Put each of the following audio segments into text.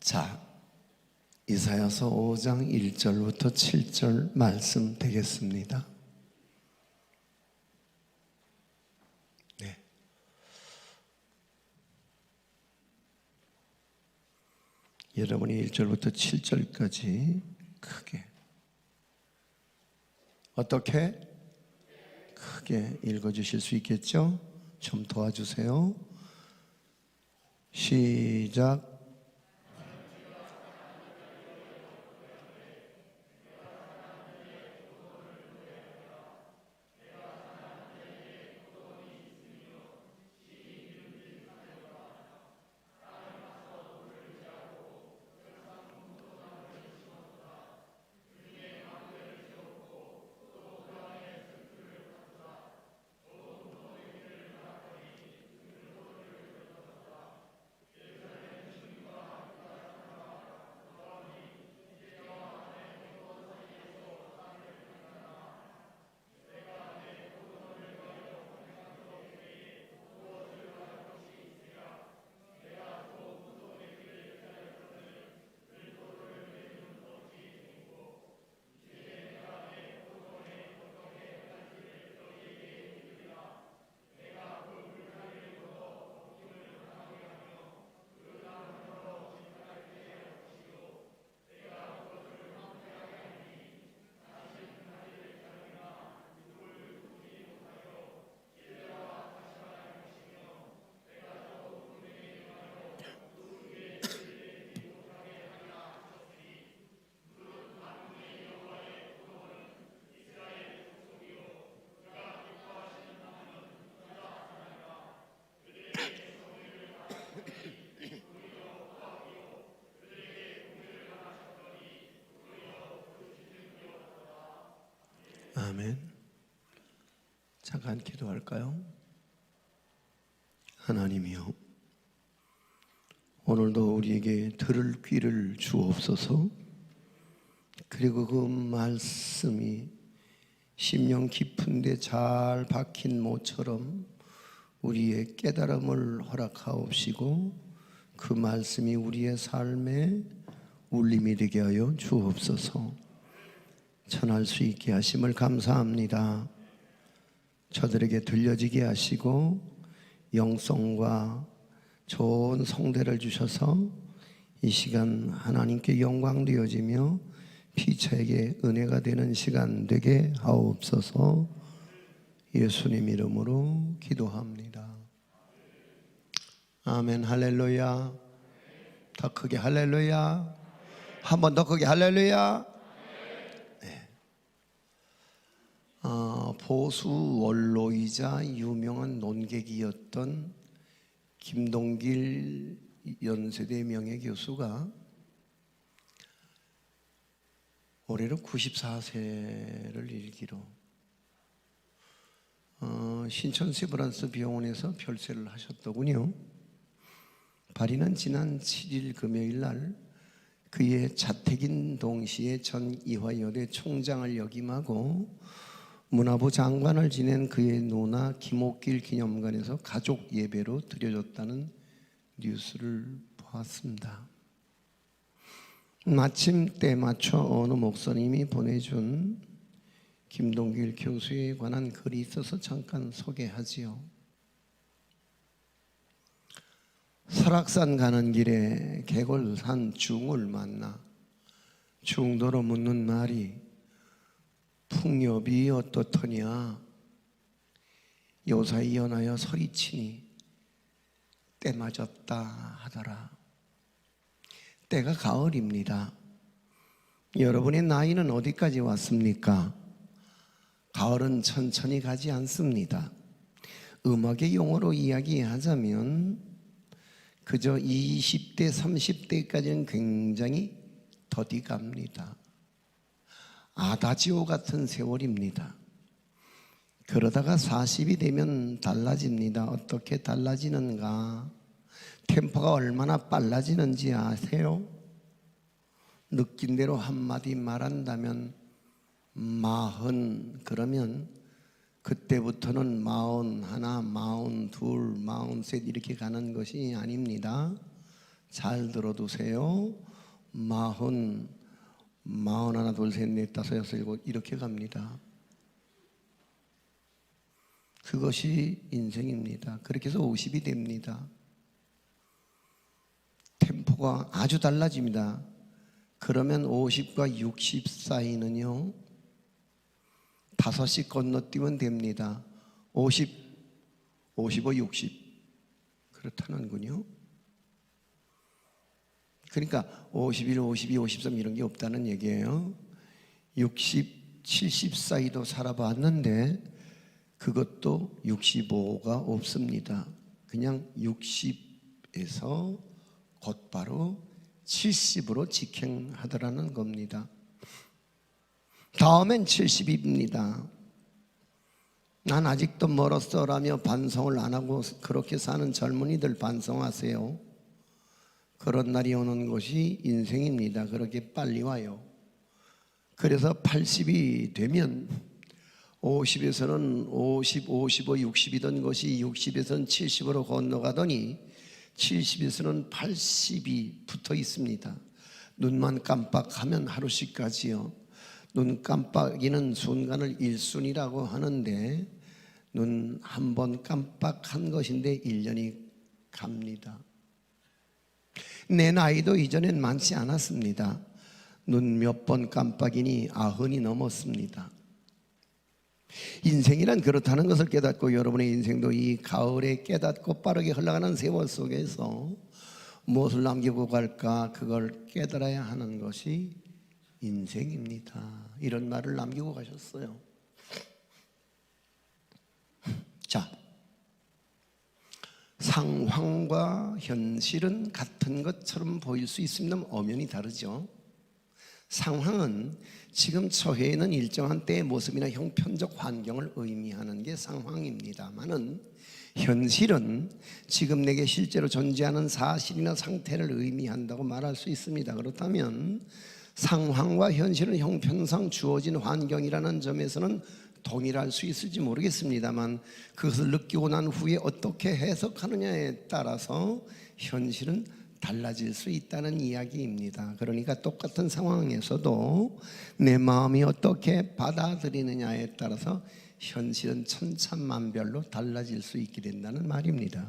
자, 이사야서 5장 1절부터 7절 말씀 되겠습니다. 네. 여러분이 1절부터 7절까지 크게 어떻게 크게 읽어주실 수 있겠죠? 좀 도와주세요. 시작. 아멘. 잠깐 기도할까요? 하나님이여, 오늘도 우리에게 들을 귀를 주옵소서. 그리고 그 말씀이 심령 깊은 데 잘 박힌 모처럼 우리의 깨달음을 허락하옵시고 그 말씀이 우리의 삶에 울림이 되게 하여 주옵소서. 전할 수 있게 하심을 감사합니다. 저들에게 들려지게 하시고 영성과 좋은 성대를 주셔서 이 시간 하나님께 영광 되어지며 피차에게 은혜가 되는 시간 되게 하옵소서. 예수님 이름으로 기도합니다. 아멘. 할렐루야. 더 크게 할렐루야. 한 번 더 크게 할렐루야. 보수 원로이자 유명한 논객이었던 김동길 연세대 명예교수가 올해로 94세를 일기로 신천 세브란스 병원에서 별세를 하셨더군요. 발인은 지난 7일 금요일 날 그의 자택인 동시에 전 이화여대 총장을 역임하고 문화부 장관을 지낸 그의 누나 김옥길 기념관에서 가족 예배로 드려졌다는 뉴스를 보았습니다. 마침 때 맞춰 어느 목사님이 보내준 김동길 교수에 관한 글이 있어서 잠깐 소개하지요. 설악산 가는 길에 개골산 중을 만나 중도로 묻는 말이 풍엽이 어떻더냐. 요사이 연하여 소리치니 때 맞았다 하더라. 때가 가을입니다. 여러분의 나이는 어디까지 왔습니까? 가을은 천천히 가지 않습니다. 음악의 용어로 이야기하자면 그저 20대, 30대까지는 굉장히 더디 갑니다. 아다지오 같은 세월입니다. 그러다가 40이 되면 달라집니다. 어떻게 달라지는가? 템포가 얼마나 빨라지는지 아세요? 느낀 대로 한마디 말한다면 40 그러면 그때부터는 41, 42, 43 이렇게 가는 것이 아닙니다. 잘 들어두세요. 40, 41, 둘, 셋, 넷, 다섯, 여섯, 일곱 이렇게 갑니다. 그것이 인생입니다. 그렇게 해서 50이 됩니다. 템포가 아주 달라집니다. 그러면 50과 60 사이는요 5씩 건너뛰면 됩니다. 50, 55, 60 그렇다는군요. 그러니까 51, 52, 53 이런 게 없다는 얘기예요. 60, 70 사이도 살아봤는데 그것도 65가 없습니다. 그냥 60에서 곧바로 70으로 직행하더라는 겁니다. 다음엔 70입니다. 난 아직도 멀었어라며 반성을 안 하고 그렇게 사는 젊은이들 반성하세요. 그런 날이 오는 것이 인생입니다. 그렇게 빨리 와요. 그래서 80이 되면 50에서는 50, 55, 60이던 것이 60에서는 70으로 건너가더니 70에서는 80이 붙어 있습니다. 눈만 깜빡하면 하루씩 가지요. 눈 깜빡이는 순간을 일순이라고 하는데 눈 한 번 깜빡한 것인데 1년이 갑니다. 내 나이도 이전엔 많지 않았습니다. 눈 몇 번 깜빡이니 90이 넘었습니다. 인생이란 그렇다는 것을 깨닫고 여러분의 인생도 이 가을에 깨닫고 빠르게 흘러가는 세월 속에서 무엇을 남기고 갈까 그걸 깨달아야 하는 것이 인생입니다. 이런 말을 남기고 가셨어요. 자, 상황과 현실은 같은 것처럼 보일 수 있습니다. 엄연히 다르죠. 상황은 지금 처해 있는 일정한 때의 모습이나 형편적 환경을 의미하는 게 상황입니다만은 현실은 지금 내게 실제로 존재하는 사실이나 상태를 의미한다고 말할 수 있습니다. 그렇다면 상황과 현실은 형편상 주어진 환경이라는 점에서는 동일할 수 있을지 모르겠습니다만 그것을 느끼고 난 후에 어떻게 해석하느냐에 따라서 현실은 달라질 수 있다는 이야기입니다. 그러니까 똑같은 상황에서도 내 마음이 어떻게 받아들이느냐에 따라서 현실은 천차만별로 달라질 수 있게 된다는 말입니다.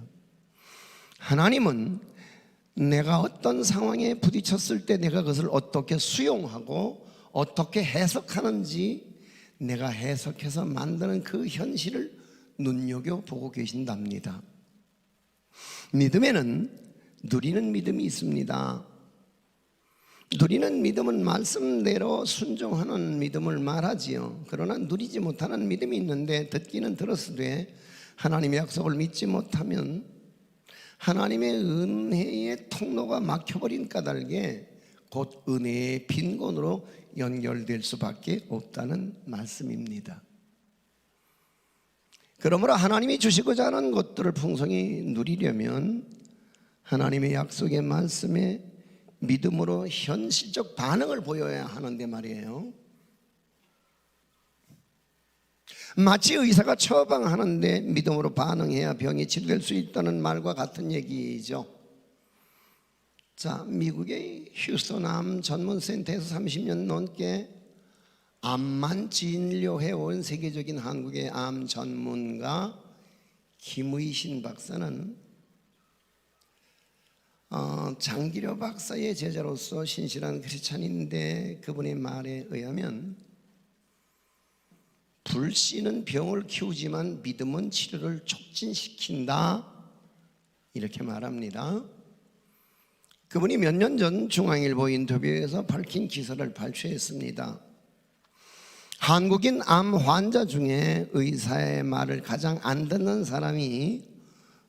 하나님은 내가 어떤 상황에 부딪혔을 때 내가 그것을 어떻게 수용하고 어떻게 해석하는지 내가 해석해서 만드는 그 현실을 눈여겨보고 계신답니다. 믿음에는 누리는 믿음이 있습니다. 누리는 믿음은 말씀대로 순종하는 믿음을 말하지요. 그러나 누리지 못하는 믿음이 있는데 듣기는 들었으되 하나님의 약속을 믿지 못하면 하나님의 은혜의 통로가 막혀버린 까닭에 곧 은혜의 빈곤으로 연결될 수밖에 없다는 말씀입니다. 그러므로 하나님이 주시고자 하는 것들을 풍성히 누리려면 하나님의 약속의 말씀에 믿음으로 현실적 반응을 보여야 하는데 말이에요. 마치 의사가 처방하는데 믿음으로 반응해야 병이 치료될 수 있다는 말과 같은 얘기죠. 자, 미국의 휴스턴 암 전문센터에서 30년 넘게 암만 진료해온 세계적인 한국의 암 전문가 김의신 박사는 장기려 박사의 제자로서 신실한 크리스찬인데 그분의 말에 의하면 불신은 병을 키우지만 믿음은 치료를 촉진시킨다 이렇게 말합니다. 그분이 몇 년 전 중앙일보 인터뷰에서 밝힌 기사를 발췌했습니다. 한국인 암 환자 중에 의사의 말을 가장 안 듣는 사람이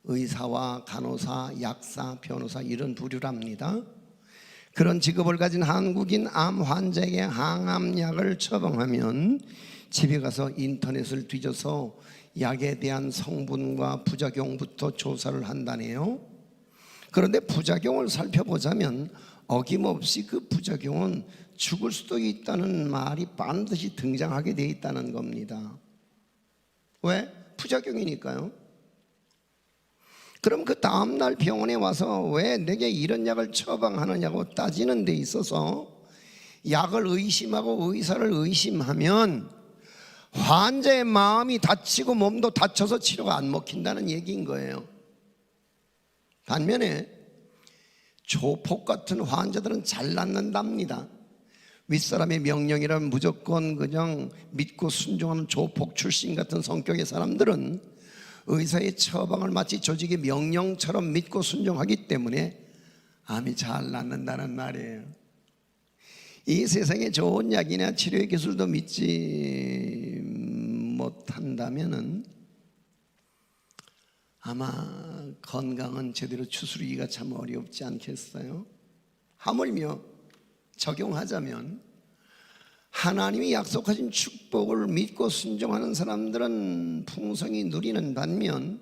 의사와 간호사, 약사, 변호사 이런 부류랍니다. 그런 직업을 가진 한국인 암 환자에게 항암약을 처방하면 집에 가서 인터넷을 뒤져서 약에 대한 성분과 부작용부터 조사를 한다네요. 그런데 부작용을 살펴보자면 어김없이 그 부작용은 죽을 수도 있다는 말이 반드시 등장하게 돼 있다는 겁니다. 왜? 부작용이니까요. 그럼 그 다음날 병원에 와서 왜 내게 이런 약을 처방하느냐고 따지는 데 있어서 약을 의심하고 의사를 의심하면 환자의 마음이 다치고 몸도 다쳐서 치료가 안 먹힌다는 얘기인 거예요. 반면에 조폭 같은 환자들은 잘 낫는답니다. 윗사람의 명령이라면 무조건 그냥 믿고 순종하는 조폭 출신 같은 성격의 사람들은 의사의 처방을 마치 조직의 명령처럼 믿고 순종하기 때문에 암이 잘 낫는다는 말이에요. 이 세상에 좋은 약이나 치료의 기술도 믿지 못한다면은 아마 건강은 제대로 추스르기가 참 어렵지 않겠어요? 하물며 적용하자면 하나님이 약속하신 축복을 믿고 순종하는 사람들은 풍성히 누리는 반면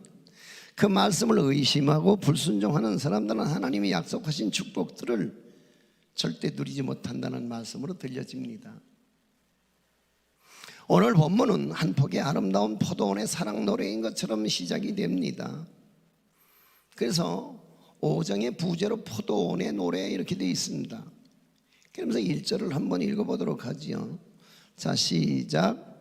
그 말씀을 의심하고 불순종하는 사람들은 하나님이 약속하신 축복들을 절대 누리지 못한다는 말씀으로 들려집니다. 오늘 본문은 한 폭의 아름다운 포도원의 사랑 노래인 것처럼 시작이 됩니다. 그래서 5장의 부제로 포도원의 노래 이렇게 되어 있습니다. 그러면서 1절을 한번 읽어보도록 하지요. 자, 시작.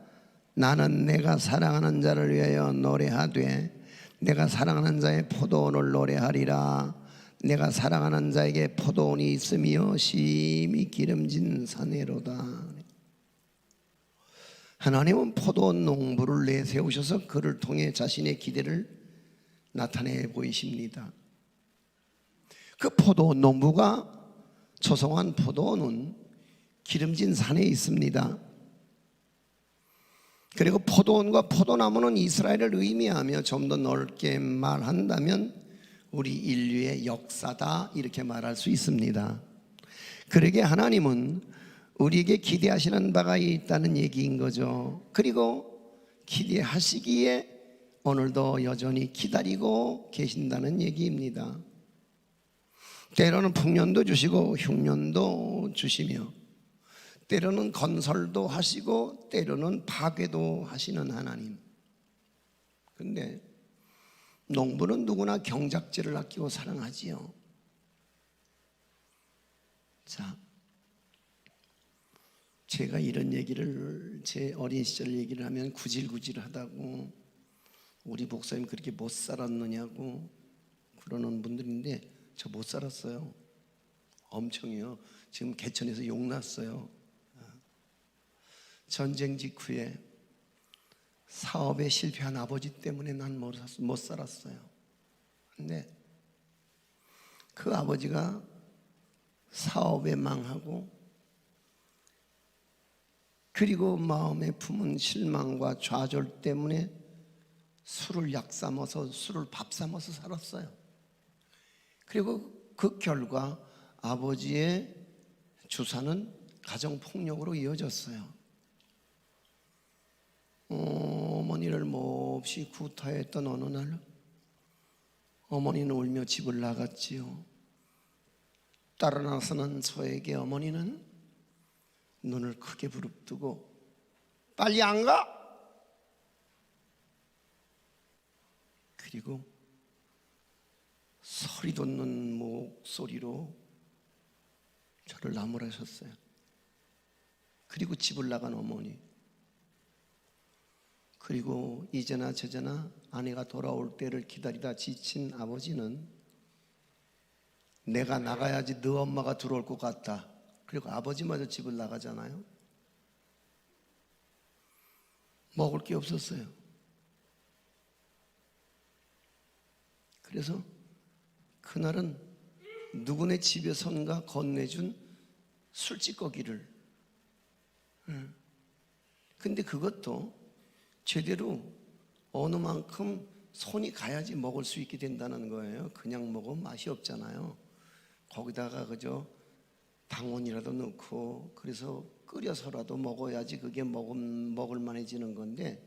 나는 내가 사랑하는 자를 위하여 노래하되 내가 사랑하는 자의 포도원을 노래하리라. 내가 사랑하는 자에게 포도원이 있으며 심히 기름진 사내로다. 하나님은 포도원 농부를 내세우셔서 그를 통해 자신의 기대를 나타내 보이십니다. 그 포도원 농부가 조성한 포도원은 기름진 산에 있습니다. 그리고 포도원과 포도나무는 이스라엘을 의미하며 좀 더 넓게 말한다면 우리 인류의 역사다 이렇게 말할 수 있습니다. 그러게 하나님은 우리에게 기대하시는 바가 있다는 얘기인 거죠. 그리고 기대하시기에 오늘도 여전히 기다리고 계신다는 얘기입니다. 때로는 풍년도 주시고 흉년도 주시며 때로는 건설도 하시고 때로는 파괴도 하시는 하나님. 그런데 농부는 누구나 경작지를 아끼고 사랑하지요. 자, 제가 이런 얘기를 제 어린 시절 얘기를 하면 구질구질하다고 우리 목사님 그렇게 못 살았느냐고 그러는 분들인데 저 못 살았어요. 엄청이요. 지금 개천에서 욕났어요. 전쟁 직후에 사업에 실패한 아버지 때문에 난 못 살았어요. 근데 그 아버지가 사업에 망하고 그리고 마음에 품은 실망과 좌절 때문에 술을 약 삼아서 술을 밥 삼아서 살았어요. 그리고 그 결과 아버지의 주사는 가정폭력으로 이어졌어요. 어머니를 몹시 구타했던 어느 날 어머니는 울며 집을 나갔지요. 따라 나서는 저에게 어머니는 눈을 크게 부릅뜨고 빨리 안 가? 그리고 소리 돋는 목소리로 저를 나무라셨어요. 그리고 집을 나간 어머니, 그리고 이제나 저제나 아내가 돌아올 때를 기다리다 지친 아버지는 내가 나가야지 너 엄마가 들어올 것 같다. 그리고 아버지마저 집을 나가잖아요. 먹을 게 없었어요. 그래서 그날은 누구네 집에선가 건네준 술찌꺼기를, 근데 그것도 제대로 어느 만큼 손이 가야지 먹을 수 있게 된다는 거예요. 그냥 먹으면 맛이 없잖아요. 거기다가 그저 당원이라도 넣고 그래서 끓여서라도 먹어야지 그게 먹을 만해지는 건데,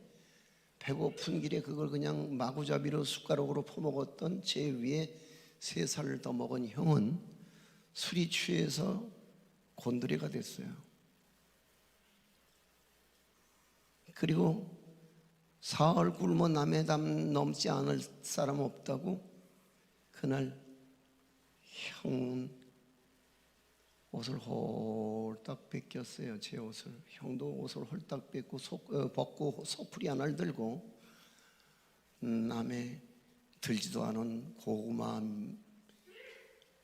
배고픈 길에 그걸 그냥 마구잡이로 숟가락으로 퍼먹었던 제 위에 3살을 더 먹은 형은 술이 취해서 곤드레가 됐어요. 그리고 사흘 굶어 남의 담 넘지 않을 사람 없다고 그날 형은 옷을 홀딱 벗겼어요. 제 옷을. 형도 옷을 홀딱 벗고 소풀이 하나를 들고 남의 들지도 않은 고구마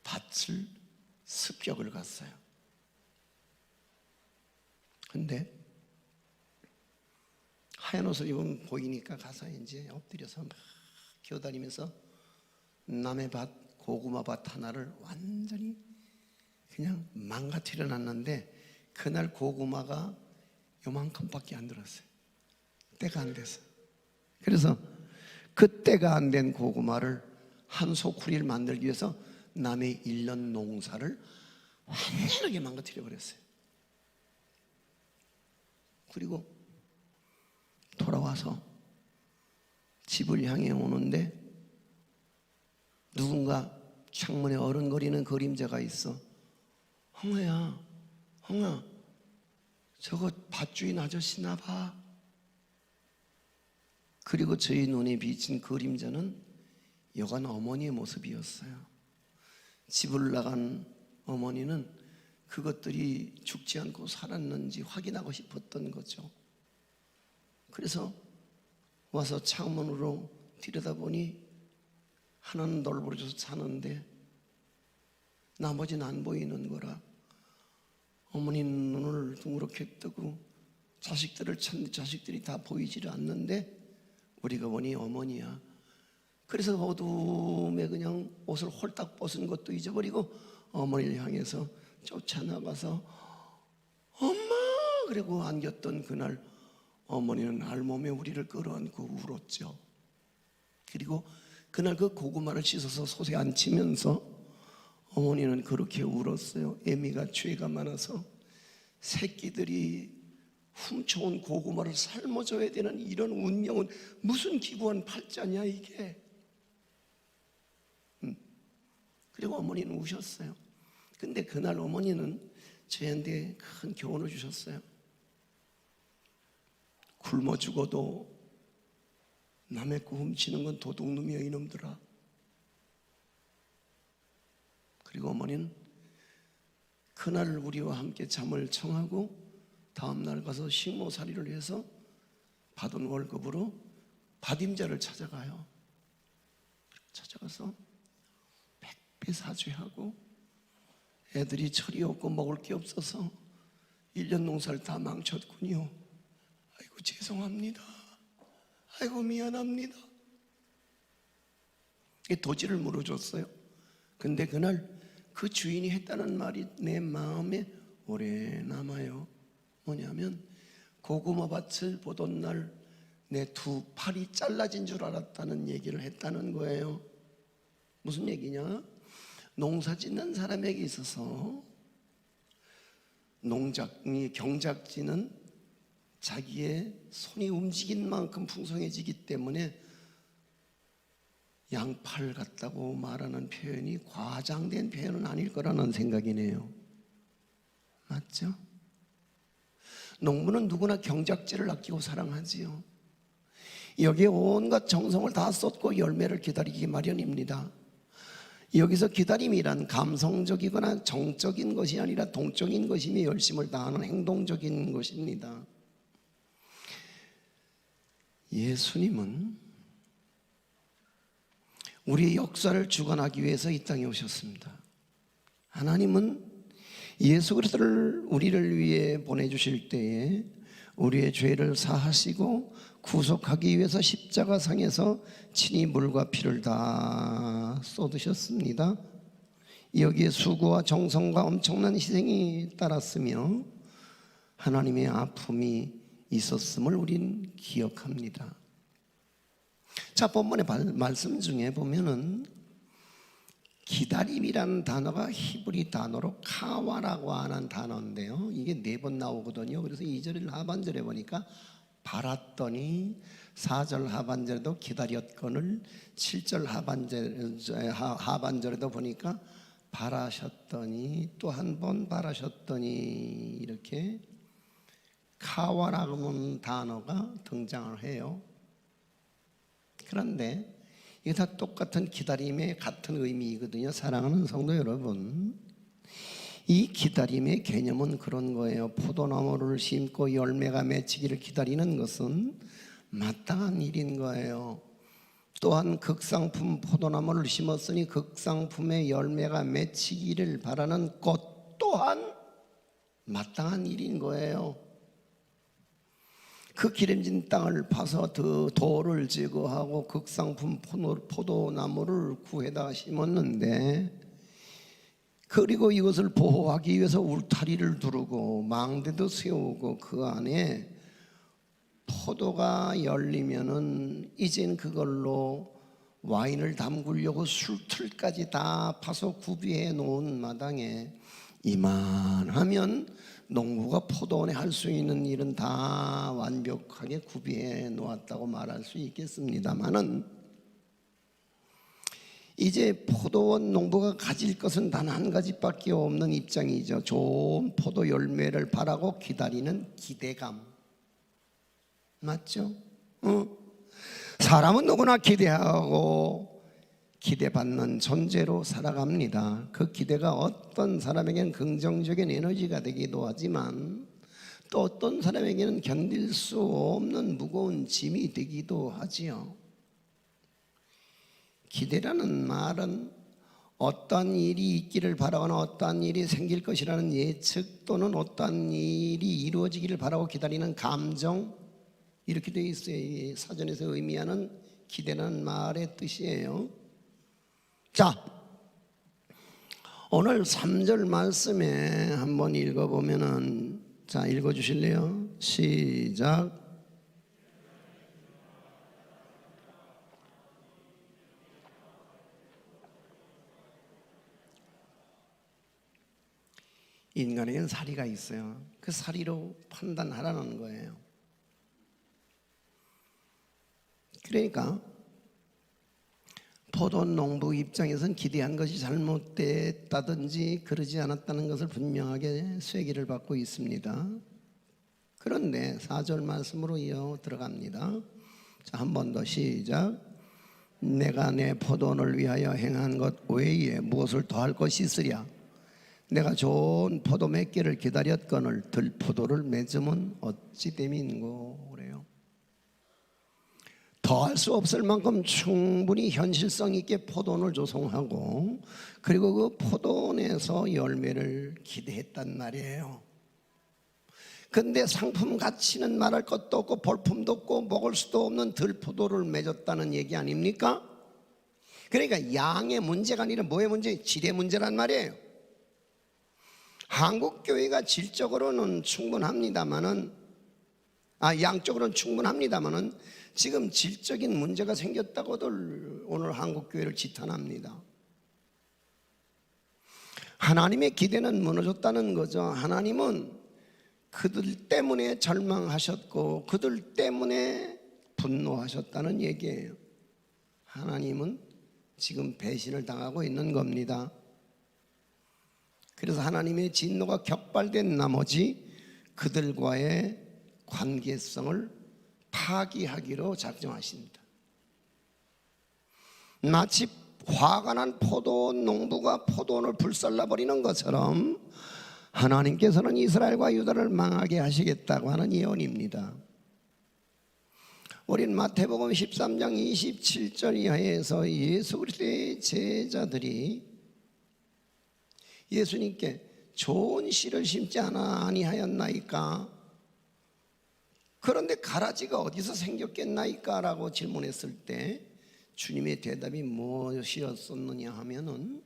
밭을 습격을 갔어요. 근데 하얀 옷을 입으면 보이니까 가서 이제 엎드려서 막 기어다니면서 남의 밭, 고구마 밭 하나를 완전히 그냥 망가뜨려 놨는데 그날 고구마가 요만큼밖에 안 들었어요. 때가 안 돼서. 그래서 그 때가 안 된 고구마를 한 소쿠리를 만들기 위해서 남의 1년 농사를 완전하게 망가뜨려 버렸어요. 그리고 돌아와서 집을 향해 오는데 누군가 창문에 어른거리는 그림자가 있어. 홍아야, 홍아, 저거 밭주인 아저씨나 봐. 그리고 저희 눈에 비친 그림자는 여간 어머니의 모습이었어요. 집을 나간 어머니는 그것들이 죽지 않고 살았는지 확인하고 싶었던 거죠. 그래서 와서 창문으로 들여다보니 하나는 널브러져서 자는데 나머지는 안 보이는 거라 어머니 눈을 둥그렇게 뜨고 자식들을 찾는 자식들이 다 보이지를 않는데 우리가 보니 어머니야. 그래서 어둠에 그냥 옷을 홀딱 벗은 것도 잊어버리고 어머니를 향해서 쫓아나가서 엄마! 그러고 안겼던 그날 어머니는 알몸에 우리를 끌어안고 울었죠. 그리고 그날 그 고구마를 씻어서 솥에 앉히면서 어머니는 그렇게 울었어요. 애미가 죄가 많아서 새끼들이 훔쳐온 고구마를 삶아줘야 되는 이런 운명은 무슨 기구한 팔자냐 이게. 그리고 어머니는 우셨어요. 근데 그날 어머니는 저희한테 큰 교훈을 주셨어요. 굶어 죽어도 남의 거 훔치는 건 도둑놈이야 이놈들아. 그리고 어머니는 그날 우리와 함께 잠을 청하고 다음날 가서 식모살이를 해서 받은 월급으로 받임자를 찾아가요. 찾아가서 백배 사죄하고 애들이 철이 없고 먹을 게 없어서 1년 농사를 다 망쳤군요. 아이고 죄송합니다. 아이고 미안합니다. 도지를 물어줬어요. 근데 그날 그 주인이 했다는 말이 내 마음에 오래 남아요. 뭐냐면 고구마 밭을 보던 날 내 두 팔이 잘라진 줄 알았다는 얘기를 했다는 거예요. 무슨 얘기냐? 농사 짓는 사람에게 있어서 경작지는 자기의 손이 움직인 만큼 풍성해지기 때문에 양팔 같다고 말하는 표현이 과장된 표현은 아닐 거라는 생각이네요. 맞죠? 농부는 누구나 경작지를 아끼고 사랑하지요. 여기에 온갖 정성을 다 쏟고 열매를 기다리기 마련입니다. 여기서 기다림이란 감성적이거나 정적인 것이 아니라 동적인 것이며 열심을 다하는 행동적인 것입니다. 예수님은 우리의 역사를 주관하기 위해서 이 땅에 오셨습니다. 하나님은 예수 그리스도를 우리를 위해 보내주실 때에 우리의 죄를 사하시고 구속하기 위해서 십자가상에서 친히 물과 피를 다 쏟으셨습니다. 여기에 수고와 정성과 엄청난 희생이 따랐으며 하나님의 아픔이 있었음을 우린 기억합니다. 자, 본문의 말씀 중에 보면은 기다림이라는 단어가 히브리 단어로 카와라고 하는 단어인데요. 이게 4번 나오거든요. 그래서 2절 하반절에 보니까 바랐더니, 4절 하반절에도 기다렸거늘, 7절 하반절에도 보니까 바라셨더니, 또 한 번 바라셨더니, 이렇게 카와라고 하는 단어가 등장을 해요. 그런데 이게 다 똑같은 기다림의 같은 의미이거든요. 사랑하는 성도 여러분, 이 기다림의 개념은 그런 거예요. 포도나무를 심고 열매가 맺히기를 기다리는 것은 마땅한 일인 거예요. 또한 극상품 포도나무를 심었으니 극상품의 열매가 맺히기를 바라는 것 또한 마땅한 일인 거예요. 그 기름진 땅을 파서 돌을 제거하고 극상품 포도나무를 구해다 심었는데, 그리고 이것을 보호하기 위해서 울타리를 두르고 망대도 세우고 그 안에 포도가 열리면은 이젠 그걸로 와인을 담그려고 술틀까지 다 파서 구비해 놓은 마당에 이만하면 농부가 포도원에 할 수 있는 일은 다 완벽하게 구비해 놓았다고 말할 수 있겠습니다만은, 이제 포도원 농부가 가질 것은 단 한 가지밖에 없는 입장이죠. 좋은 포도 열매를 바라고 기다리는 기대감. 맞죠? 사람은 누구나 기대하고 기대받는 존재로 살아갑니다. 그 기대가 어떤 사람에게는 긍정적인 에너지가 되기도 하지만 또 어떤 사람에게는 견딜 수 없는 무거운 짐이 되기도 하지요. 기대라는 말은 어떤 일이 있기를 바라거나 어떤 일이 생길 것이라는 예측 또는 어떤 일이 이루어지기를 바라고 기다리는 감정, 이렇게 되어 있어요. 사전에서 의미하는 기대라는 말의 뜻이에요. 자, 오늘 3절 말씀에 한번 읽어보면은, 자, 읽어주실래요? 시작. 인간에게는 사리가 있어요. 그 사리로 판단하라는 거예요. 그러니까 포도농부 입장에서는 기대한 것이 잘못됐다든지 그러지 않았다는 것을 분명하게 쇠기를 받고 있습니다. 그런데 4절 말씀으로 이어 들어갑니다. 자, 한 번 더 시작. 내가 내 포도원을 위하여 행한 것 외에 무엇을 더할 것이 있으랴. 내가 좋은 포도 맺기를 기다렸거늘 들포도를 맺으면 어찌 됨인고. 그래요. 더할 수 없을 만큼 충분히 현실성 있게 포도원을 조성하고 그리고 그 포도원에서 열매를 기대했단 말이에요. 근데 상품 가치는 말할 것도 없고 볼품도 없고 먹을 수도 없는 들포도를 맺었다는 얘기 아닙니까? 그러니까 양의 문제가 아니라 뭐의 문제? 질의 문제란 말이에요. 한국교회가 질적으로는 충분합니다만은, 양적으로는 충분합니다만은 지금 질적인 문제가 생겼다고들 오늘 한국교회를 지탄합니다. 하나님의 기대는 무너졌다는 거죠. 하나님은 그들 때문에 절망하셨고 그들 때문에 분노하셨다는 얘기예요. 하나님은 지금 배신을 당하고 있는 겁니다. 그래서 하나님의 진노가 격발된 나머지 그들과의 관계성을 파기하기로 작정하십니다. 마치 화가 난 포도원 농부가 포도원을 불살라버리는 것처럼 하나님께서는 이스라엘과 유다를 망하게 하시겠다고 하는 예언입니다. 우린 마태복음 13장 27절 이하에서 예수 그리스도의 제자들이 예수님께 좋은 씨를 심지 아니하였나이까? 그런데 가라지가 어디서 생겼겠나이까? 라고 질문했을 때 주님의 대답이 무엇이었느냐 하면은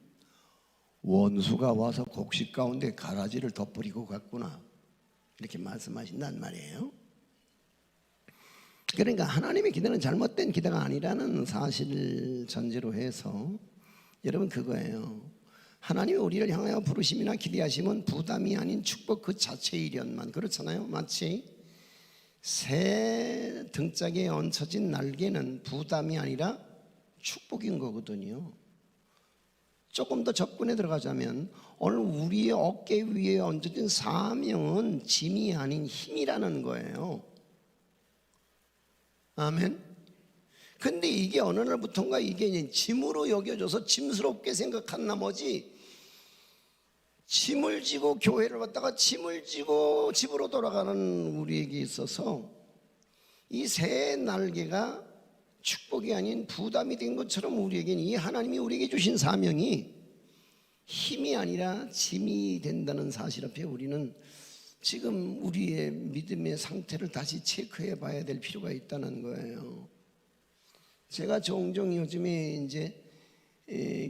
원수가 와서 곡식 가운데 가라지를 덧버리고 갔구나, 이렇게 말씀하신단 말이에요. 그러니까 하나님의 기대는 잘못된 기대가 아니라는 사실 전제로 해서 여러분 그거예요. 하나님이 우리를 향하여 부르심이나 기대하심은 부담이 아닌 축복 그 자체이련만. 그렇잖아요. 마치 새 등짝에 얹혀진 날개는 부담이 아니라 축복인 거거든요. 조금 더 접근해 들어가자면 오늘 우리의 어깨 위에 얹어진 사명은 짐이 아닌 힘이라는 거예요. 아멘. 근데 이게 어느 날부턴가 이게 이제 짐으로 여겨져서 짐스럽게 생각한 나머지 짐을 지고 교회를 왔다가 짐을 지고 집으로 돌아가는 우리에게 있어서 이 새 날개가 축복이 아닌 부담이 된 것처럼 우리에게는 이 하나님이 우리에게 주신 사명이 힘이 아니라 짐이 된다는 사실 앞에 우리는 지금 우리의 믿음의 상태를 다시 체크해 봐야 될 필요가 있다는 거예요. 제가 종종 요즘에 이제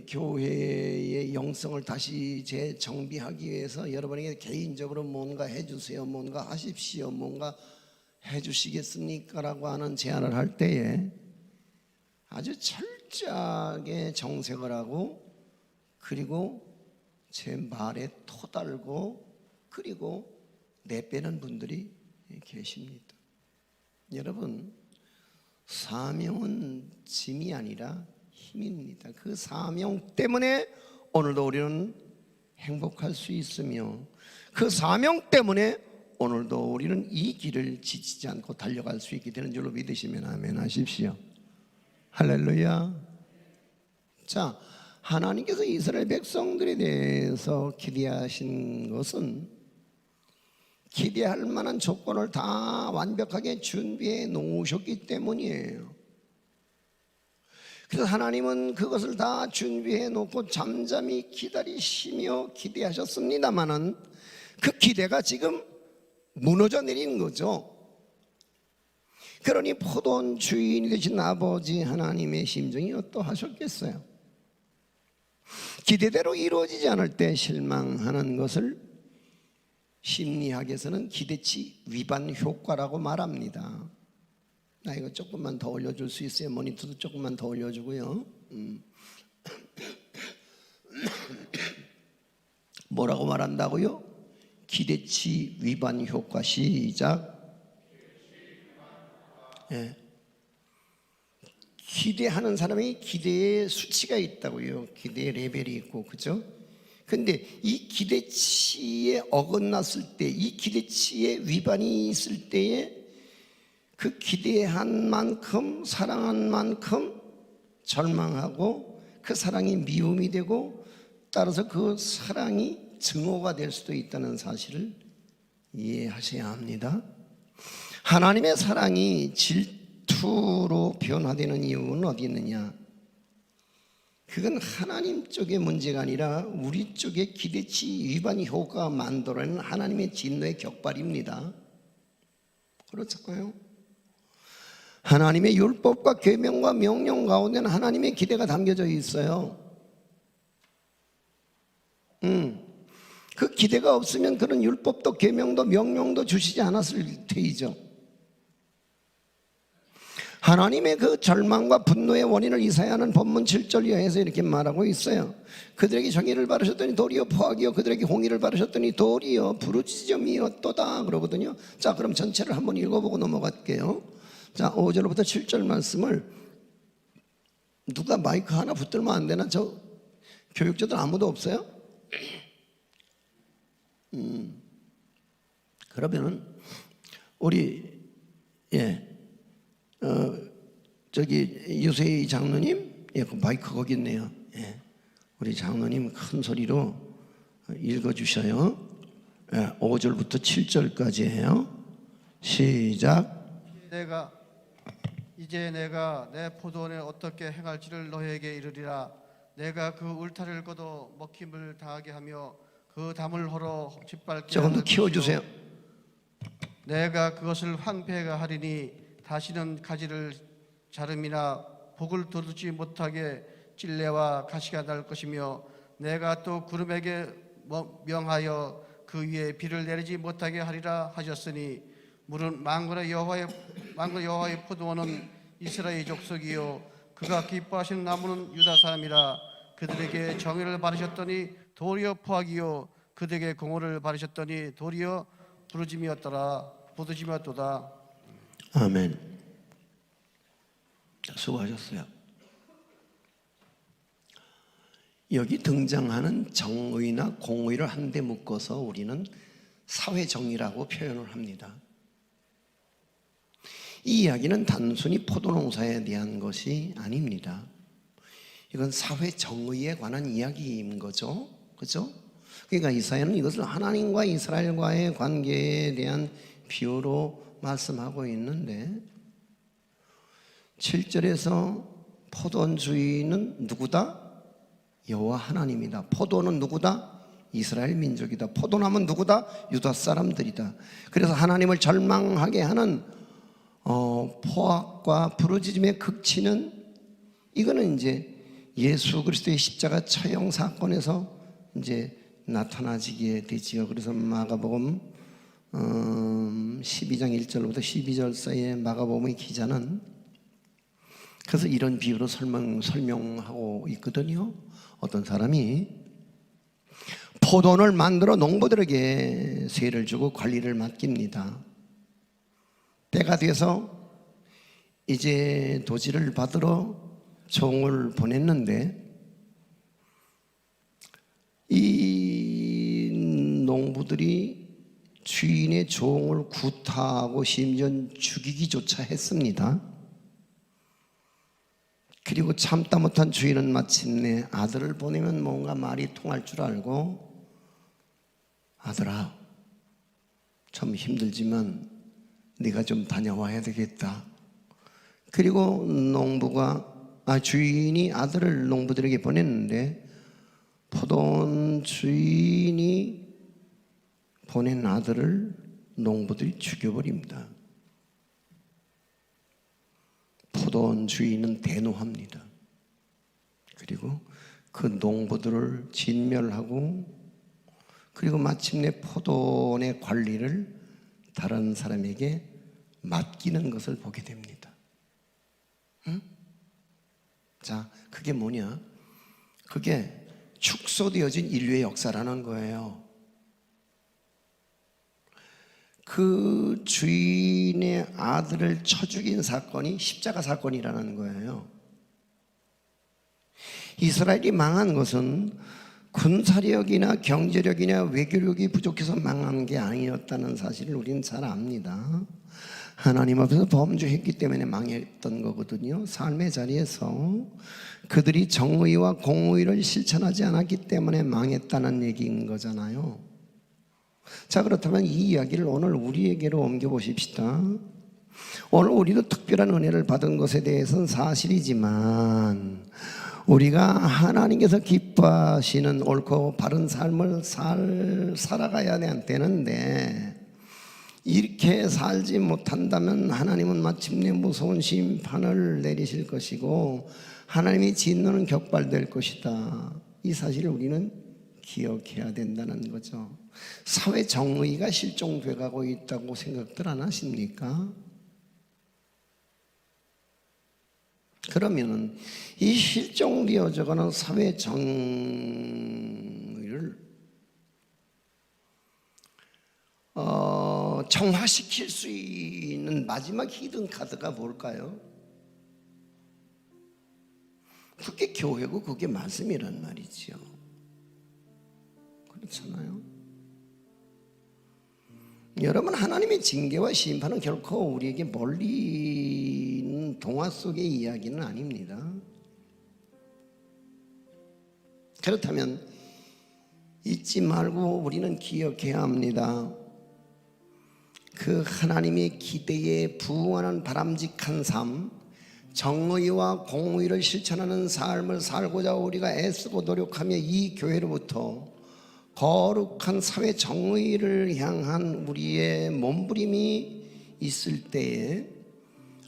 교회의 영성을 다시 재정비하기 위해서 여러분에게 개인적으로 뭔가 해주세요, 뭔가 하십시오, 뭔가 해주시겠습니까? 라고 하는 제안을 할 때에 아주 철저하게 정색을 하고 그리고 제 말에 토달고 그리고 내빼는 분들이 계십니다. 여러분, 사명은 짐이 아니라 힘입니다. 그 사명 때문에 오늘도 우리는 행복할 수 있으며 그 사명 때문에 오늘도 우리는 이 길을 지치지 않고 달려갈 수 있게 되는 줄로 믿으시면 아멘 하십시오. 할렐루야. 자, 하나님께서 이스라엘 백성들에 대해서 기대하신 것은 기대할 만한 조건을 다 완벽하게 준비해 놓으셨기 때문이에요. 그래서 하나님은 그것을 다 준비해 놓고 잠잠히 기다리시며 기대하셨습니다마는 그 기대가 지금 무너져 내린 거죠. 그러니 포도원 주인이 되신 아버지 하나님의 심정이 어떠하셨겠어요? 기대대로 이루어지지 않을 때 실망하는 것을 심리학에서는 기대치 위반 효과라고 말합니다. 나 이거 조금만 더 올려줄 수 있어요? 모니터도 조금만 더 올려주고요. 뭐라고 말한다고요? 기대치 위반 효과. 시작. 예. 기대하는 사람이 기대의 수치가 있다고요. 기대의 레벨이 있고, 그죠? 근데 이 기대치에 어긋났을 때, 이 기대치에 위반이 있을 때에 그 기대한 만큼, 사랑한 만큼 절망하고 그 사랑이 미움이 되고 따라서 그 사랑이 증오가 될 수도 있다는 사실을 이해하셔야 합니다. 하나님의 사랑이 질투로 변화되는 이유는 어디 있느냐? 그건 하나님 쪽의 문제가 아니라 우리 쪽의 기대치 위반 효과가 만들어내는 하나님의 진노의 격발입니다. 그렇잖아요. 하나님의 율법과 계명과 명령 가운데는 하나님의 기대가 담겨져 있어요. 그 기대가 없으면 그런 율법도 계명도 명령도 주시지 않았을 테이죠. 하나님의 그 절망과 분노의 원인을 이사야는 본문 7절 이하에서 이렇게 말하고 있어요. 그들에게 정의를 바르셨더니 도리어 포악이요 그들에게 공의를 바르셨더니 도리어 부르짖음이었도다 그러거든요. 자, 그럼 전체를 한번 읽어보고 넘어갈게요. 자, 5절부터 7절 말씀을 누가 마이크 하나 붙들면 안 되나? 저 교육자들 아무도 없어요? 그러면은 우리 저기 유세희 장로님, 그 마이크 거기 있네요. 우리 장로님 큰 소리로 읽어주셔요. 5절부터 7절까지 해요. 시작. 이제 내가 내 포도원에 어떻게 행할지를 너에게 이르리라. 내가 그 울타리를 걷어 먹힘을 당하게 하며 그 담을 헐어 짓밟게 조금 더 키워주세요. 내가 그것을 황폐하게 하리니 다시는 가지를 자름이나 복을 돋지 못하게 찔레와 가시가 날 것이며 내가 또 구름에게 명하여 그 위에 비를 내리지 못하게 하리라 하셨으니 물은 만군의 여호와의 포도원은 이스라엘 족속이요 그가 기뻐하시는 나무는 유다 사람이라. 그들에게 정의를 바르셨더니 도리어 포악이요 그들에게 공의를 바르셨더니 도리어 부르짖음이었도다. 아멘. 수고하셨어요. 여기 등장하는 정의나 공의를 한데 묶어서 우리는 사회정의라고 표현을 합니다. 이 이야기는 단순히 포도농사에 대한 것이 아닙니다. 이건 사회 정의에 관한 이야기인 거죠. 그렇죠? 그러니까 이사야는 이것을 하나님과 이스라엘과의 관계에 대한 비유로 말씀하고 있는데 7절에서 포도 주인은 누구다? 여호와 하나님이다. 포도는 누구다? 이스라엘 민족이다. 포도나무는 누구다? 유다 사람들이다. 그래서 하나님을 절망하게 하는 포악과 부르짖음의 극치는 이거는 이제 예수 그리스도의 십자가 처형 사건에서 이제 나타나지게 되지요. 그래서 마가복음 12장 1절부터 12절 사이에 마가복음의 기자는 그래서 이런 비유로 설명하고 있거든요. 어떤 사람이 포도원을 만들어 농부들에게 세를 주고 관리를 맡깁니다. 때가 돼서 이제 도지를 받으러 종을 보냈는데 이 농부들이 주인의 종을 구타하고 심지어 죽이기조차 했습니다. 그리고 참다 못한 주인은 마침내 아들을 보내면 뭔가 말이 통할 줄 알고 아들아 좀 힘들지만 네가 좀 다녀와야 되겠다. 그리고 주인이 아들을 농부들에게 보냈는데 포도원 주인이 보낸 아들을 농부들이 죽여버립니다. 포도원 주인은 대노합니다. 그리고 그 농부들을 진멸하고 그리고 마침내 포도원의 관리를 다른 사람에게 맡기는 것을 보게 됩니다. 응? 자, 그게 뭐냐? 그게 축소되어진 인류의 역사라는 거예요. 그 주인의 아들을 쳐 죽인 사건이 십자가 사건이라는 거예요. 이스라엘이 망한 것은 군사력이나 경제력이나 외교력이 부족해서 망한 게 아니었다는 사실을 우리는 잘 압니다. 하나님 앞에서 범죄했기 때문에 망했던 거거든요. 삶의 자리에서 그들이 정의와 공의를 실천하지 않았기 때문에 망했다는 얘기인 거잖아요. 자, 그렇다면 이 이야기를 오늘 우리에게로 옮겨보십시다. 오늘 우리도 특별한 은혜를 받은 것에 대해서는 사실이지만 우리가 하나님께서 기뻐하시는 옳고 바른 삶을 살아가야 되는데 이렇게 살지 못한다면 하나님은 마침내 무서운 심판을 내리실 것이고 하나님이 진노는 격발될 것이다. 이 사실을 우리는 기억해야 된다는 거죠. 사회 정의가 실종돼 가고 있다고 생각들 안 하십니까? 그러면 이 실종되어져가는 사회 정의를 정화시킬 수 있는 마지막 히든 카드가 뭘까요? 그게 교회고 그게 말씀이란 말이죠. 그렇잖아요. 여러분, 하나님의 징계와 심판은 결코 우리에게 멀리 있는 동화 속의 이야기는 아닙니다. 그렇다면 잊지 말고 우리는 기억해야 합니다. 그 하나님의 기대에 부응하는 바람직한 삶, 정의와 공의를 실천하는 삶을 살고자 우리가 애쓰고 노력하며 이 교회로부터 거룩한 사회 정의를 향한 우리의 몸부림이 있을 때에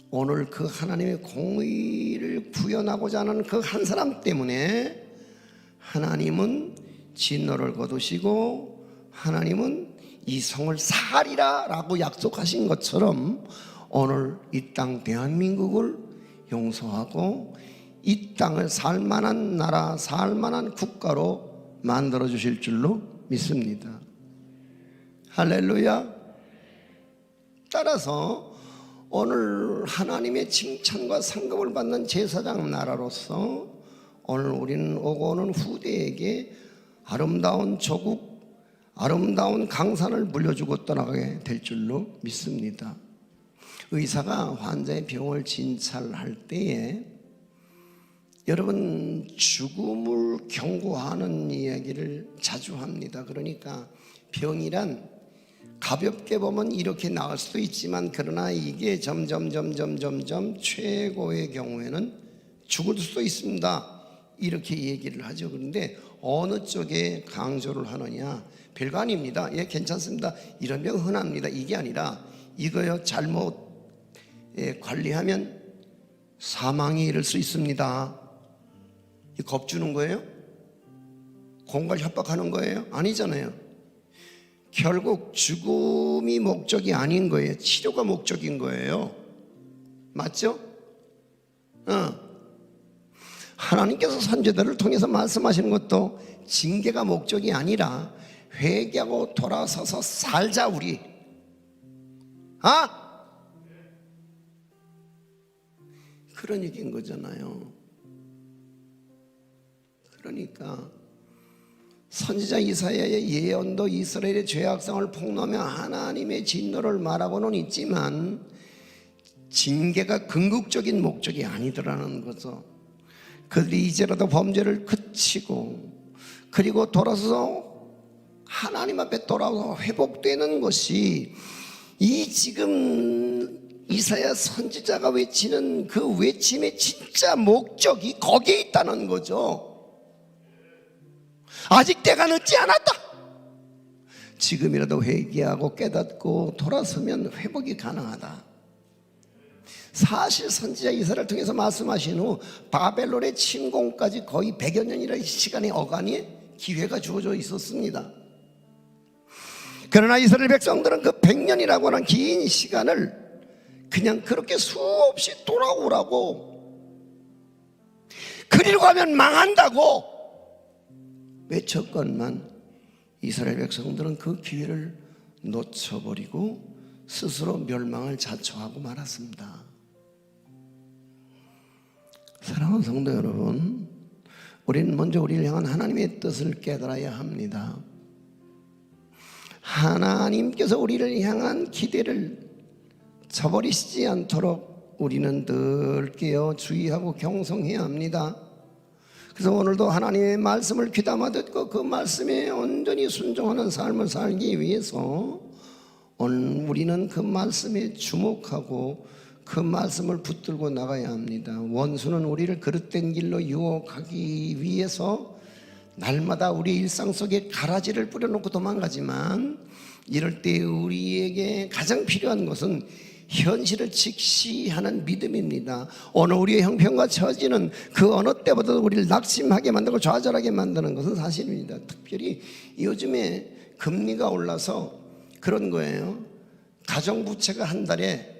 오늘 그 하나님의 공의를 구현하고자 하는 그 한 사람 때문에 하나님은 진노를 거두시고 하나님은 이 성을 사하리라 라고 약속하신 것처럼 오늘 이 땅 대한민국을 용서하고 이 땅을 살만한 나라, 살만한 국가로 만들어 주실 줄로 믿습니다. 할렐루야. 따라서 오늘 하나님의 칭찬과 상급을 받는 제사장 나라로서 오늘 우리는 오고 오는 후대에게 아름다운 조국, 아름다운 강산을 물려주고 떠나가게 될 줄로 믿습니다. 의사가 환자의 병을 진찰할 때에 여러분 죽음을 경고하는 이야기를 자주 합니다. 그러니까 병이란 가볍게 보면 이렇게 나을 수도 있지만 그러나 이게 점점 최고의 경우에는 죽을 수도 있습니다. 이렇게 얘기를 하죠. 그런데 어느 쪽에 강조를 하느냐? 별거 아닙니다. 예, 괜찮습니다. 이런 병 흔합니다. 이게 아니라 이거요 잘못 관리하면 사망에 이를 수 있습니다. 겁주는 거예요? 공갈 협박하는 거예요? 아니잖아요. 결국 죽음이 목적이 아닌 거예요. 치료가 목적인 거예요. 맞죠? 하나님께서 선지자들을 통해서 말씀하시는 것도 징계가 목적이 아니라 회개하고 돌아서서 살자 우리. 그런 얘기인 거잖아요. 그러니까 선지자 이사야의 예언도 이스라엘의 죄악성을 폭로하며 하나님의 진노를 말하고는 있지만 징계가 궁극적인 목적이 아니더라는 거죠. 그들이 이제라도 범죄를 그치고 그리고 돌아서서 하나님 앞에 돌아와서 회복되는 것이 이 지금 이사야 선지자가 외치는 그 외침의 진짜 목적이 거기에 있다는 거죠. 아직 때가 늦지 않았다. 지금이라도 회개하고 깨닫고 돌아서면 회복이 가능하다. 사실 선지자 이사야를 통해서 말씀하신 후 바벨론의 침공까지 거의 100여 년이라는 시간의 어간이 기회가 주어져 있었습니다. 그러나 이스라엘 백성들은 그 100년이라고 하는 긴 시간을 그냥 그렇게 수없이 돌아오라고, 그리로 가면 망한다고 외쳤건만 이스라엘 백성들은 그 기회를 놓쳐버리고 스스로 멸망을 자초하고 말았습니다. 사랑하는 성도 여러분, 우리는 먼저 우리를 향한 하나님의 뜻을 깨달아야 합니다. 하나님께서 우리를 향한 기대를 저버리시지 않도록 우리는 늘 깨어 주의하고 경성해야 합니다. 그래서 오늘도 하나님의 말씀을 귀담아 듣고 그 말씀에 온전히 순종하는 삶을 살기 위해서 오늘 우리는 그 말씀에 주목하고 그 말씀을 붙들고 나가야 합니다. 원수는 우리를 그릇된 길로 유혹하기 위해서 날마다 우리 일상 속에 가라지를 뿌려놓고 도망가지만 이럴 때 우리에게 가장 필요한 것은 현실을 직시하는 믿음입니다. 오늘 우리의 형편과 처지는 그 어느 때보다도 우리를 낙심하게 만들고 좌절하게 만드는 것은 사실입니다. 특별히 요즘에 금리가 올라서 그런 거예요. 가정부채가 한 달에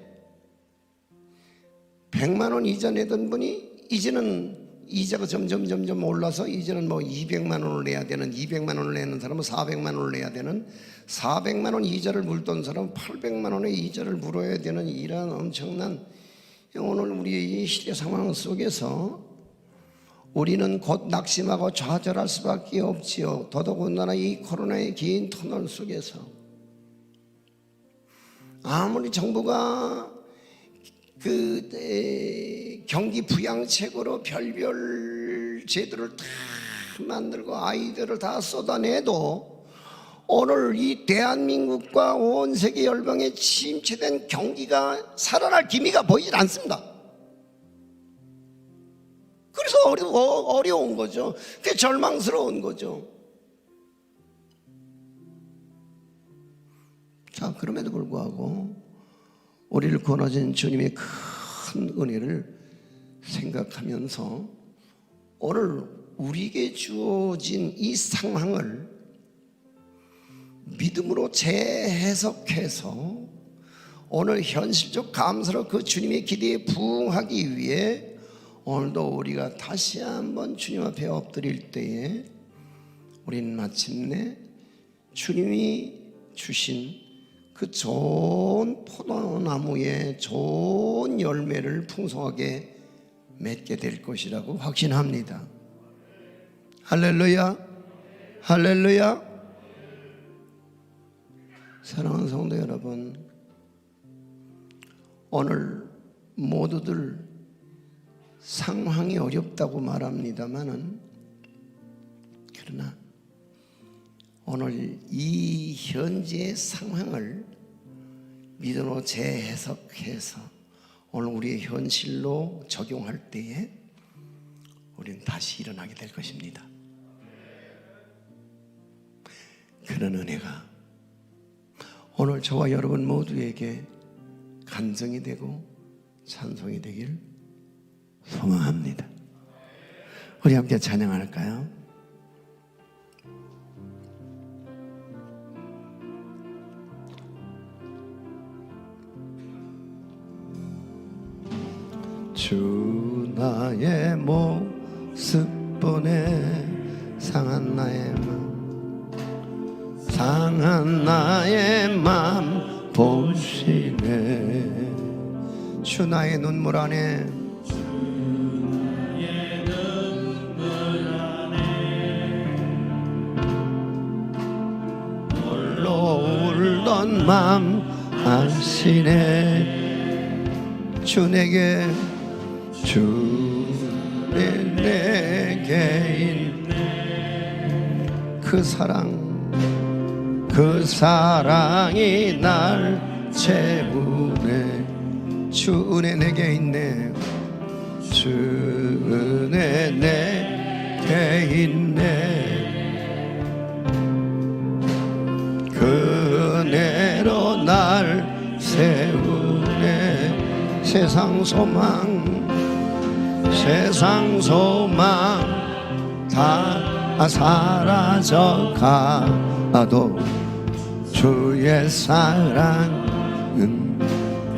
100만 원 이자 내던 분이 이제는 이자가 점점 올라서 이제는 뭐 200만 원을 내야 되는, 200만 원을 내는 사람은 400만 원을 내야 되는, 400만 원 이자를 물던 사람은 800만 원의 이자를 물어야 되는 이런 엄청난, 오늘 우리의 이 시대 상황 속에서 우리는 곧 낙심하고 좌절할 수밖에 없지요. 더더군다나 이 코로나의 긴 터널 속에서 아무리 정부가 경기 부양책으로 별별 제도를 다 만들고 아이들을 다 쏟아내도 오늘 이 대한민국과 온 세계 열방에 침체된 경기가 살아날 기미가 보이질 않습니다. 그래서 어려운 거죠. 그게 절망스러운 거죠. 자, 그럼에도 불구하고 우리를 권하신 주님의 큰 은혜를 생각하면서 오늘 우리에게 주어진 이 상황을 믿음으로 재해석해서 오늘 현실적 감사로 그 주님의 기대에 부응하기 위해 오늘도 우리가 다시 한번 주님 앞에 엎드릴 때에 우리는 마침내 주님이 주신 그 좋은 포도나무의 좋은 열매를 풍성하게 맺게 될 것이라고 확신합니다. 할렐루야, 할렐루야. 사랑하는 성도 여러분, 오늘 모두들 상황이 어렵다고 말합니다마는, 그러나 오늘 이 현재의 상황을 믿음으로 재해석해서 오늘 우리의 현실로 적용할 때에 우리는 다시 일어나게 될 것입니다. 그런 은혜가 오늘 저와 여러분 모두에게 간증이 되고 찬송이 되길 소망합니다. 우리 함께 찬양할까요? 주 나의 모습 보내 상한 나의 맘 보시네. 주 나의 눈물 안에 홀로 울던 맘 아시네. 주 내게 있네. 그 사랑이 날 채우네. 주 은혜 내게 있네. 주 은혜 내게 있네. 그 은혜로 날 세우네. 세상 소망 다 사라져 가도 주의 사랑은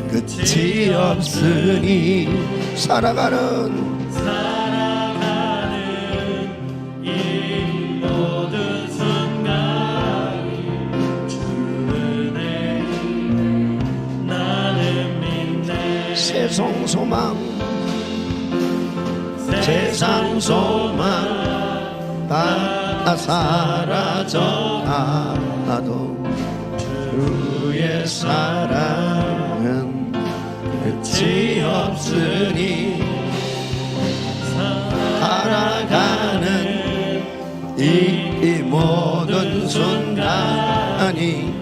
끝이 없으니 살아가는 이 모든 순간이 주 은혜 나는 믿네. 세상 소망 다 사라져 가도 주의 사랑은 끝이 없으니 살아가는 이 모든 순간이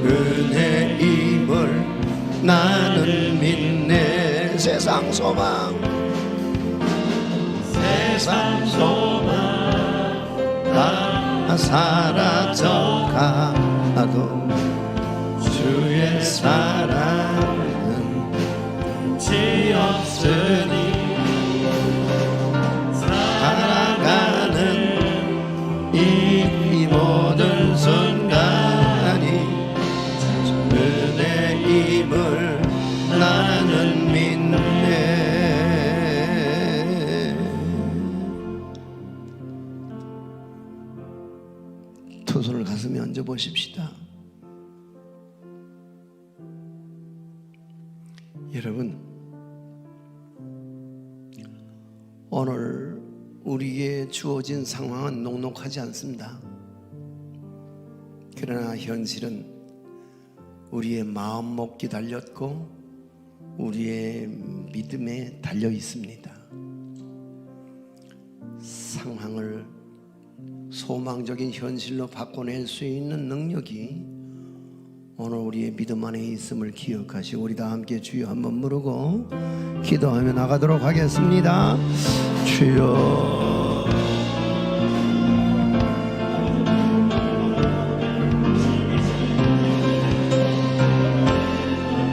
은혜임을 나는 믿네. 세상 소망 다 사라져 가도 주의 사랑은 끝이 없으니 살아가는 이 모든 순간이 은혜임을 나는 믿네. 두 손을 가슴에 얹어 보십시다. 여러분, 오늘 우리에게 주어진 상황은 녹록하지 않습니다. 그러나 현실은 우리의 마음 먹기 달렸고 우리의 믿음에 달려 있습니다. 상황을 소망적인 현실로 바꿔낼 수 있는 능력이 오늘 우리의 믿음 안에 있음을 기억하시고 우리 다 함께 주여 한번 부르고 기도하며 나가도록 하겠습니다. 주여,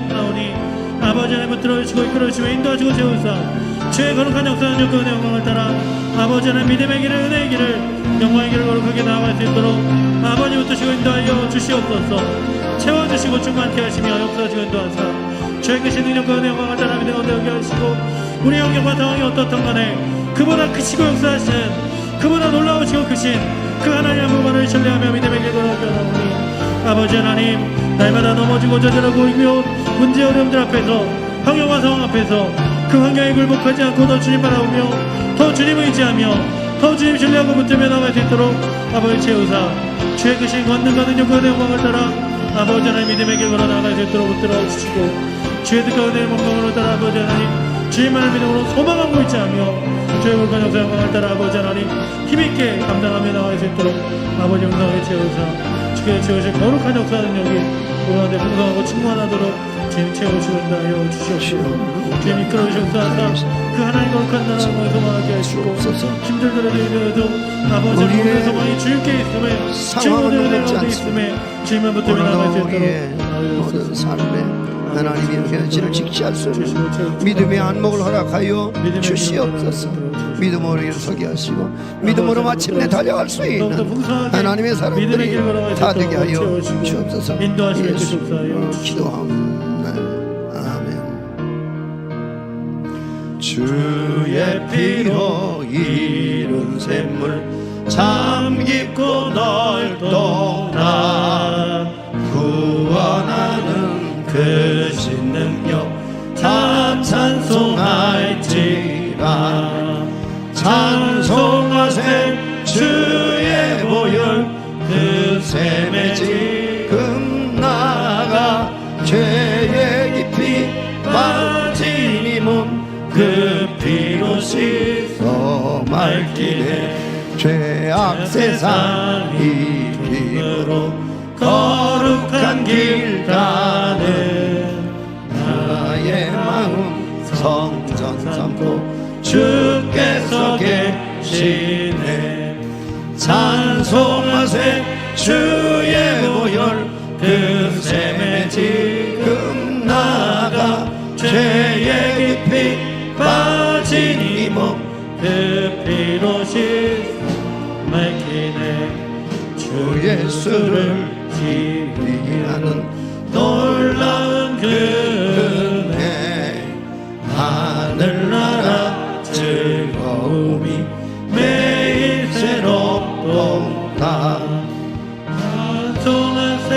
나오니 아버지 하나님 붙들어주시고 이끌어주시고 인도하시고 세우사 주의 거룩한 역사는 여건의 영광을 따라 아버지 하나님 믿음의 길을 은혜의 길을 영광의 길을 거룩하게 나아갈 수 있도록 아버지 붙드시고 인도하여 주시옵소서. 채워주시고 충만케 하시며 역사하시고 인도하사 주의 크신 능력과 은혜의 영광을 따라 믿음 얻게 하시고 우리 영역과 상황이 어떻든 간에 그보다 크시고 역사하신 그보다 놀라우시고 크신 그 하나님 한 분만을 신뢰하며 믿음의 길을 거룩하게 나오니 아버지 하나님 날마다 넘어지고 저절하고 있며 문제 어려움들 앞에서 환경과 상황 앞에서 그 환경에 굴복하지 않고 더 주님 바라보며 더 주님 의지하며 더 주님 신뢰하고 붙들며 나갈 수 있도록 아버지 채우사 주의 크신 권능과 능력과 은혜의 영광을 따라 아버지 하나님 믿음의 길 걸어 나갈 수 있도록 붙들어 주시고 주의 뜻과 은혜의 몸방으로 따라 아버지 하나님 주의만을 믿음으로 소망하고 있지 않으며 주의 거룩한 역사 영광을 따라 아버지 하나님 힘있게 감당하며 나갈 수 있도록 아버지 영광을 채우사 주께 채우실 거룩한 역사 능력이 우리 가운데 풍성하고 충만하도록 주님 채우시고 인도하여 주시옵시고 주님 이끌어 주시옵소서. 그 하나님 거룩한 나라 영광을 소망하게 하시고 힘들더라도 아버지 모든 소망이 주님께 있음에 상황은 주님의 어렵지 가운데 않습니다. 있음에 주님만 붙들며 나갈 수 우리의 있도록 모든 삶에 하나님의 현실을 직시하소서. 믿음의 안목을 허락하여 주시옵소서. 믿음으로 일서게 하시고 믿음으로 마침내 달려갈 수 있는 하나님의 사람들이 다 되게 하여 주옵소서. 예수 기도합니다. 아멘. 주의 피로 이룬 샘물 참 깊고 넓도다. 구원하는 그 신능력 참 찬송할지라. 찬송하세 주의 보혈 그 샘에 지금 나가 죄의 깊이 빠진 이 몸 그 피로 씻어 맑기네. 죄악 세상 이김으로 거룩한 길 가네. 나의 마음 성전 삼고 주께서 계시네. 찬송하세 주의 보혈 그 샘에 지금 나가 죄의 깊이 빠진 이 몸 그 피로 씻어 맑히네. 주 예수를 기리하는 놀라운 그 은혜 하늘나라 즐거움이 매일 새롭도다. 찬송하세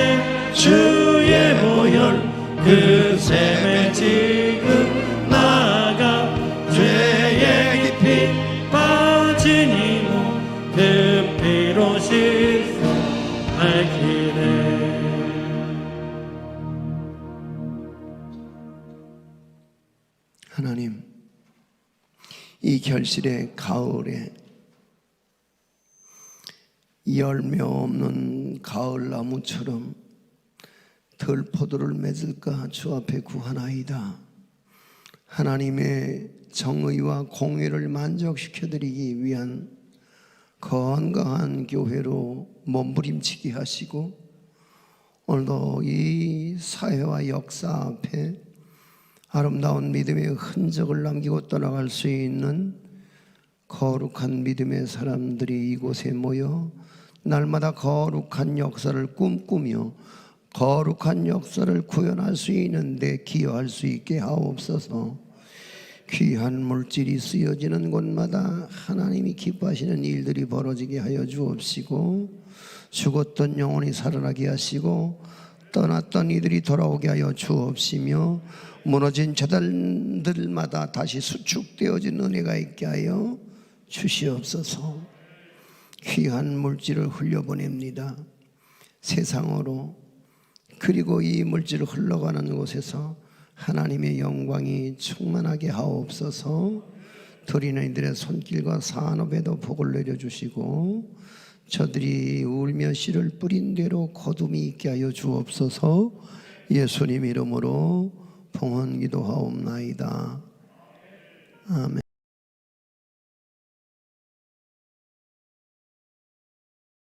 주의 보혈 그 샘에 지금 나가 죄의 깊이 빠진 이 몸 그 피로 씻어 맑히네. 하나님, 이 결실의 가을에 열매 없는 가을나무처럼 들포도를 맺을까 주 앞에 구하나이다. 하나님의 정의와 공의를 만족시켜드리기 위한 건강한 교회로 몸부림치게 하시고 오늘도 이 사회와 역사 앞에 아름다운 믿음의 흔적을 남기고 떠나갈 수 있는 거룩한 믿음의 사람들이 이곳에 모여 날마다 거룩한 역사를 꿈꾸며 거룩한 역사를 구현할 수 있는데 기여할 수 있게 하옵소서. 귀한 물질이 쓰여지는 곳마다 하나님이 기뻐하시는 일들이 벌어지게 하여 주옵시고 죽었던 영혼이 살아나게 하시고 떠났던 이들이 돌아오게 하여 주옵시며 무너진 재단들마다 다시 수축되어진 은혜가 있게 하여 주시옵소서. 귀한 물질을 흘려보냅니다. 세상으로. 그리고 이 물질을 흘러가는 곳에서 하나님의 영광이 충만하게 하옵소서. 드리는 이들의 손길과 산업에도 복을 내려주시고 저들이 울며 씨를 뿌린 대로 거둠이 있게 하여 주옵소서. 예수님 이름으로 봉헌 기도하옵나이다. 아멘.